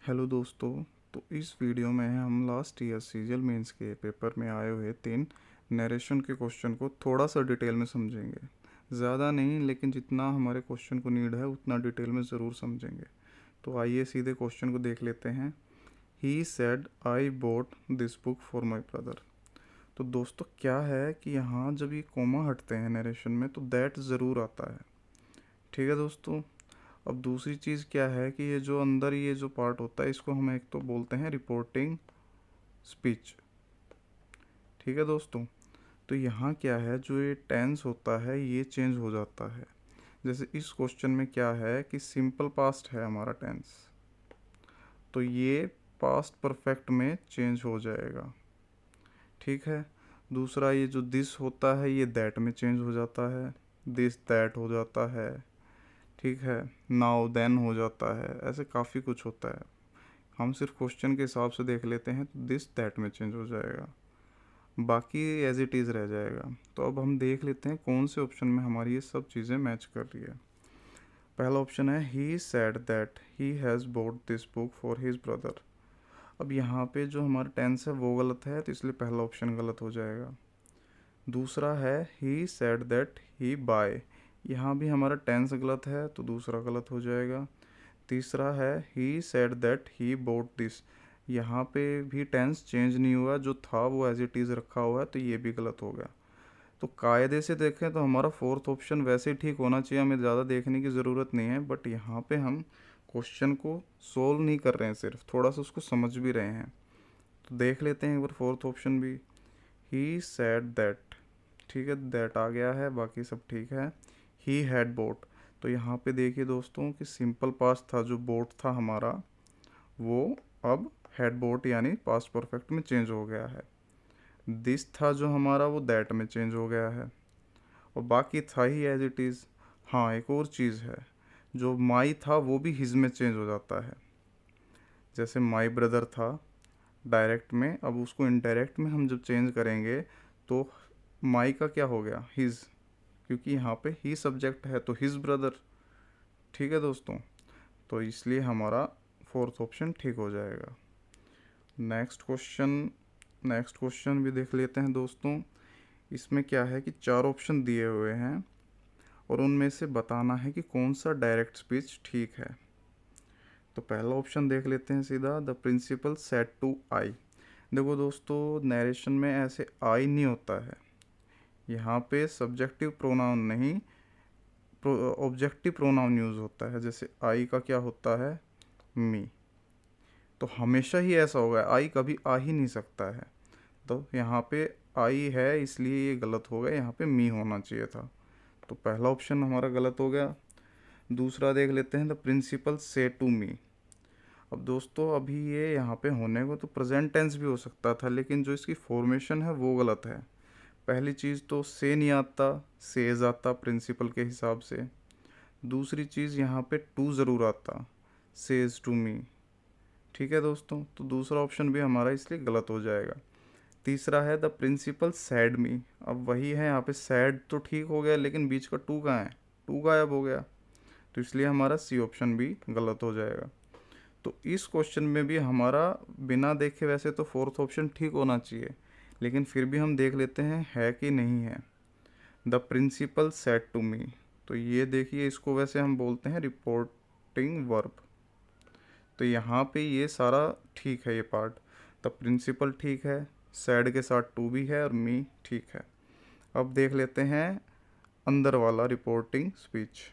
Hello दोस्तों। तो इस वीडियो में हम लास्ट ईयर सीजीएल मेंस के पेपर में आए हुए 3 नरेशन के क्वेश्चन को थोड़ा सा डिटेल में समझेंगे। ज़्यादा नहीं, लेकिन जितना हमारे क्वेश्चन को नीड है उतना डिटेल में ज़रूर समझेंगे। तो आइए सीधे क्वेश्चन को देख लेते हैं। He said I boat this book for my brother. तो दोस्तों क्या है कि यहाँ जब ये कोमा हटते हैं नरेशन में तो दैट ज़रूर आता है। ठीक है दोस्तों। अब दूसरी चीज़ क्या है कि ये जो अंदर ये जो पार्ट होता है इसको हम एक तो बोलते हैं रिपोर्टिंग स्पीच। ठीक है दोस्तों। तो यहाँ क्या है, जो ये टेंस होता है ये चेंज हो जाता है। जैसे इस क्वेश्चन में क्या है कि सिंपल पास्ट है हमारा टेंस, तो ये पास्ट परफेक्ट में चेंज हो जाएगा। ठीक है। दूसरा ये जो दिस होता है ये दैट में चेंज हो जाता है, दिस दैट हो जाता है। ठीक है। नाउ देन हो जाता है, ऐसे काफ़ी कुछ होता है। हम सिर्फ क्वेश्चन के हिसाब से देख लेते हैं तो दिस दैट में चेंज हो जाएगा, बाकी एज इट इज़ रह जाएगा। तो अब हम देख लेते हैं कौन से ऑप्शन में हमारी ये सब चीज़ें मैच कर रही है। पहला ऑप्शन है he said that he has boat this book for his brother. अब यहाँ पे जो हमारा टेंस है वो गलत है, तो इसलिए पहला ऑप्शन गलत हो जाएगा। दूसरा है he said that he by, यहाँ भी हमारा टेंस गलत है तो दूसरा गलत हो जाएगा। तीसरा है he said that he boat this, यहाँ पे भी टेंस चेंज नहीं हुआ, जो था वो एज इट इज़ रखा हुआ है, तो ये भी गलत हो गया। तो कायदे से देखें तो हमारा फोर्थ ऑप्शन वैसे ही ठीक होना चाहिए, हमें ज़्यादा देखने की ज़रूरत नहीं है। बट यहाँ पे हम क्वेश्चन को सोल्व नहीं कर रहे हैं, सिर्फ थोड़ा सा उसको समझ भी रहे हैं। तो देख लेते हैं एक बार फोर्थ ऑप्शन भी। ही सेड दैट, ठीक है, दैट आ गया है, बाकी सब ठीक है। ही हैड बोट, तो यहाँ पे देखिए दोस्तों कि सिंपल पास्ट था, जो बोट था हमारा वो अब हैड बोट यानी पास्ट परफेक्ट में चेंज हो गया है। दिस था जो हमारा वो दैट में चेंज हो गया है, और बाकी था ही एज इट इज़। हाँ, एक और चीज़ है, जो माई था वो भी हिज में चेंज हो जाता है। जैसे माई ब्रदर था डायरेक्ट में, अब उसको इनडायरेक्ट में हम जब चेंज करेंगे तो माई का क्या हो गया, हिज, क्योंकि यहाँ पे ही सब्जेक्ट है तो हिज ब्रदर। ठीक है दोस्तों, तो इसलिए हमारा फोर्थ ऑप्शन ठीक हो जाएगा। नेक्स्ट क्वेश्चन भी देख लेते हैं दोस्तों। इसमें क्या है कि 4 ऑप्शन दिए हुए हैं और उनमें से बताना है कि कौन सा डायरेक्ट स्पीच ठीक है। तो पहला ऑप्शन देख लेते हैं सीधा, द प्रिंसिपल सेड टू आई। देखो दोस्तों, नरेशन में ऐसे आई नहीं होता है, यहाँ पे सब्जेक्टिव प्रोनाउन नहीं ऑब्जेक्टिव प्रोनाउन यूज़ होता है। जैसे आई का क्या होता है, मी, तो हमेशा ही ऐसा होगा, आई कभी आ ही नहीं सकता है। तो यहाँ पे आई है इसलिए ये गलत हो गया, यहाँ पे मी होना चाहिए था। तो पहला ऑप्शन हमारा गलत हो गया। दूसरा देख लेते हैं, द प्रिंसिपल से टू मी। अब दोस्तों अभी ये यहाँ पे होने को तो प्रेजेंट टेंस भी हो सकता था, लेकिन जो इसकी फॉर्मेशन है वो गलत है। पहली चीज़ तो से नहीं आता, सेज आता प्रिंसिपल के हिसाब से। दूसरी चीज़ यहाँ पे टू ज़रूर आता, सेज टू मी। ठीक है दोस्तों, तो दूसरा ऑप्शन भी हमारा इसलिए गलत हो जाएगा। तीसरा है द प्रिंसिपल सैड मी। अब वही है, यहाँ पे सैड तो ठीक हो गया, लेकिन बीच का टू कहाँ है, टू गायब हो गया, तो इसलिए हमारा सी ऑप्शन भी गलत हो जाएगा। तो इस क्वेश्चन में भी हमारा बिना देखे वैसे तो फोर्थ ऑप्शन ठीक होना चाहिए, लेकिन फिर भी हम देख लेते हैं है कि नहीं है। The principal said to me, तो ये देखिए, इसको वैसे हम बोलते हैं रिपोर्टिंग वर्ब। तो यहाँ पे ये सारा ठीक है, ये पार्ट द प्रिंसिपल ठीक है, सैड के साथ टू भी है और मी ठीक है। अब देख लेते हैं अंदर वाला reporting speech.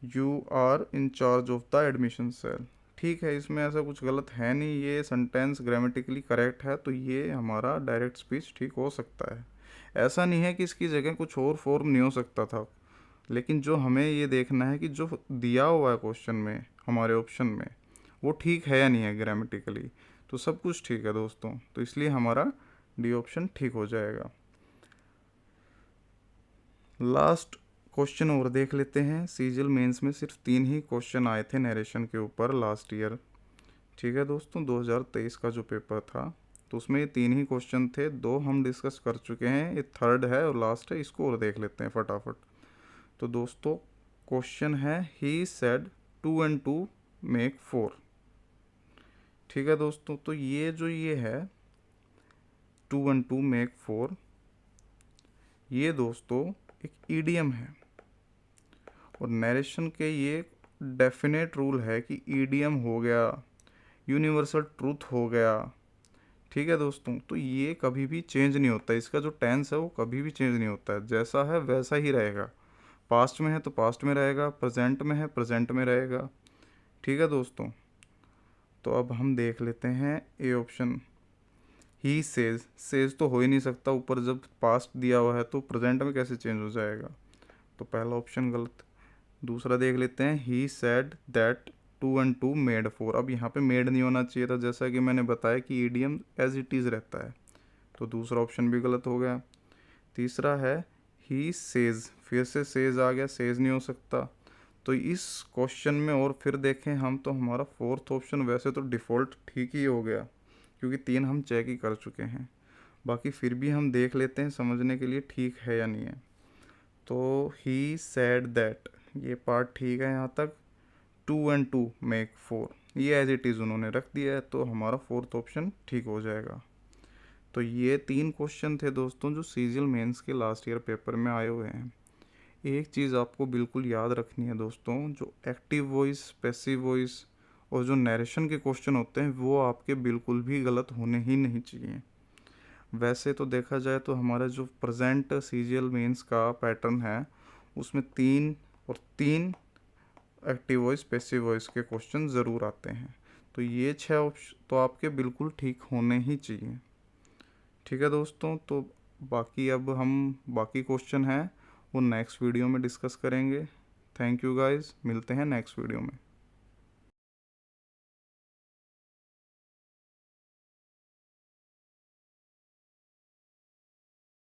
You are in charge of the admission cell. ठीक है, इसमें ऐसा कुछ गलत है नहीं, ये सेंटेंस ग्रामेटिकली करेक्ट है, तो ये हमारा डायरेक्ट स्पीच ठीक हो सकता है। ऐसा नहीं है कि इसकी जगह कुछ और फॉर्म नहीं हो सकता था, लेकिन जो हमें ये देखना है कि जो दिया हुआ है क्वेश्चन में हमारे ऑप्शन में वो ठीक है या नहीं है ग्रामेटिकली। तो सब कुछ ठीक है दोस्तों, तो इसलिए हमारा डी ऑप्शन ठीक हो जाएगा। लास्ट क्वेश्चन और देख लेते हैं। सीजीएल मेंस में सिर्फ 3 ही क्वेश्चन आए थे नरेशन के ऊपर लास्ट ईयर। ठीक है दोस्तों, 2023 का जो पेपर था तो उसमें ये 3 ही क्वेश्चन थे, 2 हम डिस्कस कर चुके हैं, ये थर्ड है और लास्ट है, इसको और देख लेते हैं फटाफट। तो दोस्तों क्वेश्चन है ही सेड 2 and 2 मेक 4। ठीक है दोस्तों, तो ये है 2 and 2 make 4, ये दोस्तों एक ईडियम है। और नरेशन के ये डेफिनेट रूल है कि ईडियम हो गया, यूनिवर्सल ट्रूथ हो गया। ठीक है दोस्तों, तो ये कभी भी चेंज नहीं होता, इसका जो टेंस है वो कभी भी चेंज नहीं होता है, जैसा है वैसा ही रहेगा। पास्ट में है तो पास्ट में रहेगा, प्रेजेंट में है प्रेजेंट में रहेगा। ठीक है दोस्तों, तो अब हम देख लेते हैं ए ऑप्शन। ही सेज तो हो ही नहीं सकता, ऊपर जब पास्ट दिया हुआ है तो प्रेजेंट में कैसे चेंज हो जाएगा, तो पहला ऑप्शन गलत। दूसरा देख लेते हैं, ही सेड दैट 2 and 2 मेड 4। अब यहाँ पे मेड नहीं होना चाहिए था, जैसा कि मैंने बताया कि ईडियम एज इट इज़ रहता है, तो दूसरा ऑप्शन भी गलत हो गया। तीसरा है ही सेज, फिर से सेज आ गया, सेज नहीं हो सकता। तो इस क्वेश्चन में और फिर देखें हम तो हमारा फोर्थ ऑप्शन वैसे तो डिफ़ॉल्ट ठीक ही हो गया, क्योंकि 3 हम चेक ही कर चुके हैं। बाकी फिर भी हम देख लेते हैं समझने के लिए ठीक है या नहीं है। तो ही सेड दैट, ये पार्ट ठीक है यहाँ तक। 2 and 2 make 4, ये एज इट इज़ उन्होंने रख दिया है, तो हमारा फोर्थ ऑप्शन ठीक हो जाएगा। तो ये 3 क्वेश्चन थे दोस्तों जो सीजीएल मेंस के लास्ट ईयर पेपर में आए हुए हैं। एक चीज़ आपको बिल्कुल याद रखनी है दोस्तों, जो एक्टिव वॉइस, पैसिव वॉइस और जो नरेशन के क्वेश्चन होते हैं वो आपके बिल्कुल भी गलत होने ही नहीं चाहिए। वैसे तो देखा जाए तो हमारा जो प्रेजेंट सीजीएल मेंस का पैटर्न है उसमें 3 और 3 एक्टिव वॉइस पैसिव वॉइस के क्वेश्चन ज़रूर आते हैं, तो ये 6 ऑप्शन तो आपके बिल्कुल ठीक होने ही चाहिए। ठीक है दोस्तों, तो बाकी अब हम बाकी क्वेश्चन हैं वो नेक्स्ट वीडियो में डिस्कस करेंगे। थैंक यू गाइस, मिलते हैं नेक्स्ट वीडियो में।